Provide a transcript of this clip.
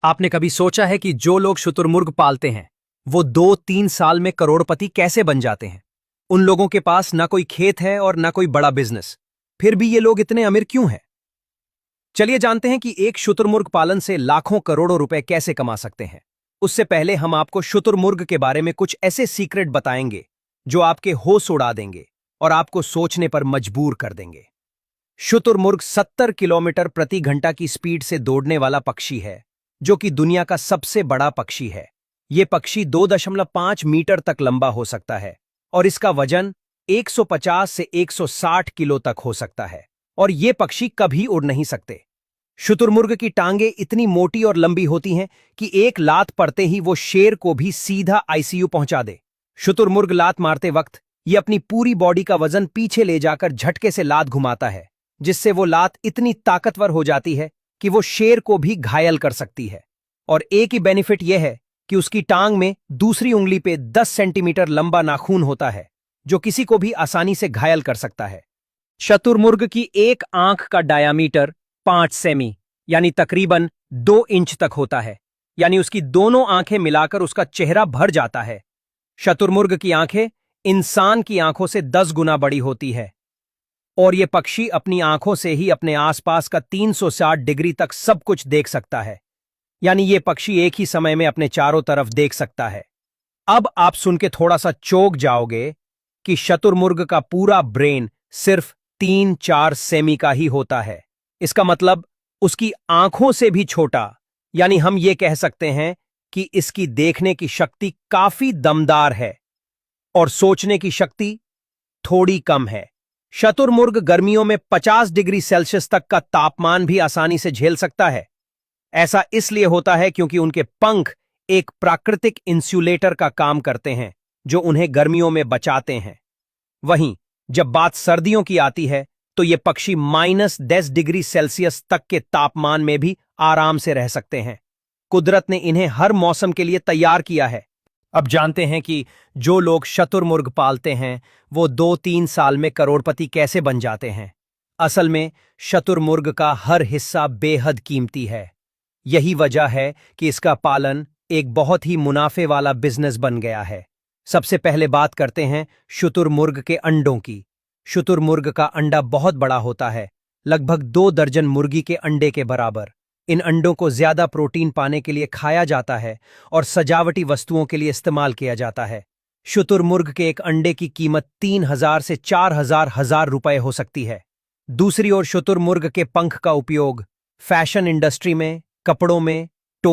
आपने कभी सोचा है कि जो लोग शुतुरमुर्ग पालते हैं वो 2-3 साल में करोड़पति कैसे बन जाते हैं? उन लोगों के पास ना कोई खेत है और ना कोई बड़ा बिजनेस, फिर भी ये लोग इतने अमीर क्यों हैं? चलिए जानते हैं कि एक शुतुरमुर्ग पालन से लाखों करोड़ों रुपए कैसे कमा सकते हैं। उससे पहले हम आपको शुतुरमुर्ग के बारे में कुछ ऐसे सीक्रेट बताएंगे जो आपके होश उड़ा देंगे और आपको सोचने पर मजबूर कर देंगे। शुतुरमुर्ग 70 किलोमीटर प्रति घंटा की स्पीड से दौड़ने वाला पक्षी है, जो कि दुनिया का सबसे बड़ा पक्षी है। यह पक्षी 2.5 मीटर तक लंबा हो सकता है और इसका वजन 150 से 160 किलो तक हो सकता है, और ये पक्षी कभी उड़ नहीं सकते। शुतुरमुर्ग की टांगें इतनी मोटी और लंबी होती हैं कि एक लात पड़ते ही वो शेर को भी सीधा आईसीयू पहुंचा दे। शुतुरमुर्ग लात मारते वक्त ये अपनी पूरी बॉडी का वजन पीछे ले जाकर झटके से लात घुमाता है, जिससे वो लात इतनी ताकतवर हो जाती है कि वो शेर को भी घायल कर सकती है। और एक ही बेनिफिट यह है कि उसकी टांग में दूसरी उंगली पे 10 सेंटीमीटर लंबा नाखून होता है, जो किसी को भी आसानी से घायल कर सकता है। शुतुरमुर्ग की एक आंख का डायामीटर 5 सेमी यानी तकरीबन 2 इंच तक होता है, यानी उसकी दोनों आंखें मिलाकर उसका चेहरा भर जाता है। शुतुरमुर्ग की आंखें इंसान की आंखों से 10 गुना बड़ी होती है, और यह पक्षी अपनी आंखों से ही अपने आसपास का 360 डिग्री तक सब कुछ देख सकता है, यानी यह पक्षी एक ही समय में अपने चारों तरफ देख सकता है। अब आप सुन के थोड़ा सा चौंक जाओगे कि शुतुरमुर्ग का पूरा ब्रेन सिर्फ 3-4 सेमी का ही होता है। इसका मतलब उसकी आंखों से भी छोटा, यानी हम ये कह सकते हैं कि इसकी देखने की शक्ति काफी दमदार है और सोचने की शक्ति थोड़ी कम है। शुतुरमुर्ग गर्मियों में 50 डिग्री सेल्सियस तक का तापमान भी आसानी से झेल सकता है। ऐसा इसलिए होता है क्योंकि उनके पंख एक प्राकृतिक इंसुलेटर का काम करते हैं, जो उन्हें गर्मियों में बचाते हैं। वहीं जब बात सर्दियों की आती है तो ये पक्षी -10 डिग्री सेल्सियस तक के तापमान में भी आराम से रह सकते हैं। कुदरत ने इन्हें हर मौसम के लिए तैयार किया है। अब जानते हैं कि जो लोग शुतुरमुर्ग पालते हैं वो 2-3 साल में करोड़पति कैसे बन जाते हैं। असल में शुतुरमुर्ग का हर हिस्सा बेहद कीमती है। यही वजह है कि इसका पालन एक बहुत ही मुनाफे वाला बिजनेस बन गया है। सबसे पहले बात करते हैं शुतुरमुर्ग के अंडों की। शुतुरमुर्ग का अंडा बहुत बड़ा होता है, लगभग 2 दर्जन मुर्गी के अंडे के बराबर। इन अंडों को ज्यादा प्रोटीन पाने के लिए खाया जाता है और सजावटी वस्तुओं के लिए इस्तेमाल किया जाता है। शुतुरमुर्ग के एक अंडे की कीमत 3000 से 4000 रुपए हो सकती है। दूसरी ओर शुतुरमुर्ग के पंख का उपयोग फैशन इंडस्ट्री में, कपड़ों में